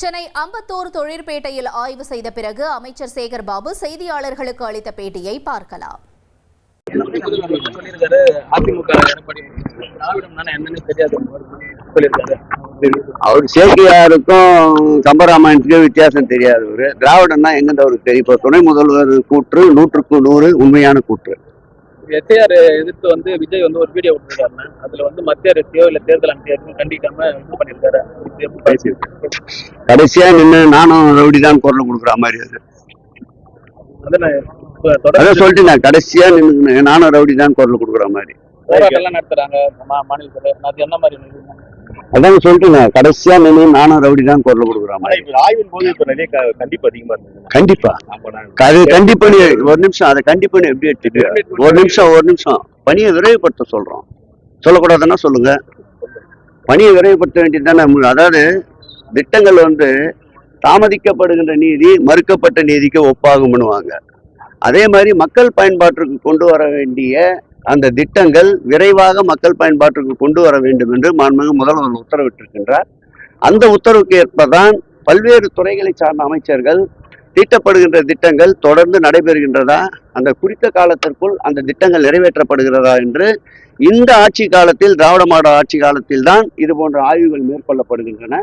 சென்னை அம்பத்தூர் தொழிற்பேட்டையில் ஆய்வு செய்த பிறகு அமைச்சர் சேகர் பாபு செய்தியாளர்களுக்கு அளித்த பேட்டியை பார்க்கலாம். அவர் சேக்கியாருக்கும் கம்பராமாயணத்துக்கும் வித்தியாசம் தெரியாதவர். திராவிடம்னா எங்கிட்ட அவருக்கு தெரியும். இப்போ துணை முதல்வர் கூற்று 100க்கு 100 உண்மையான கூற்று. எஸ்ஐஆர் எதிர்த்து விஜய் ஒரு வீடியோ விட்டுருக்காருன்னா அதுல மத்திய அரசையோ இல்ல தேர்தல் அமைச்சரையும் கண்டிக்காம இது பண்ணிருக்காரு. கடைசியா நின்று நானும் ரவுடி தான் குரல் கொடுக்குற மாதிரி அது சொல்லிட்டு கடைசியா நின்று நானும் ரவுடி தான் குரல் கொடுக்குற மாதிரி போராட்டம் நடத்துறாங்க மாநிலத்துல. அது என்ன மாதிரி அதான் சொல்லிட்டு கடைசியா நின்று நானும் ரவுடி தான் குரல் கொடுக்குற மாதிரி. ஆய்வின் போது இப்ப நிறைய கண்டிப்பு அதிகமா இருக்கு. கண்டிப்பா அது கண்டிப்பா ஒரு நிமிஷம் அதை கண்டிப்பா எப்படி எடுத்துட்டு ஒரு நிமிஷம் பணியை விரைவுபடுத்த சொல்றோம். சொல்லக்கூடாதுன்னா சொல்லுங்க. பணியை விரைவுபடுத்த வேண்டியது தானே. அதாவது திட்டங்கள் தாமதிக்கப்படுகின்ற நீதி மறுக்கப்பட்ட நீதிக்கு ஒப்பாகும் பண்ணுவாங்க. அதே மாதிரி மக்கள் பயன்பாட்டிற்கு கொண்டு வர வேண்டிய அந்த திட்டங்கள் விரைவாக மக்கள் பயன்பாட்டிற்கு கொண்டு வர வேண்டும் என்று மாண்புமிகு முதல்வர் உத்தரவிட்டிருக்கின்றார். அந்த உத்தரவுக்கு ஏற்பதான் பல்வேறு துறைகளை சார்ந்த அமைச்சர்கள் தீட்டப்படுகின்ற திட்டங்கள் தொடர்ந்து நடைபெறுகின்றதா, அந்த குறித்த காலத்திற்குள் அந்த திட்டங்கள் நிறைவேற்றப்படுகிறதா என்று இந்த ஆட்சி காலத்தில், திராவிட மாடல் ஆட்சி காலத்தில் தான் இது போன்ற ஆய்வுகள் மேற்கொள்ளப்படுகின்றன.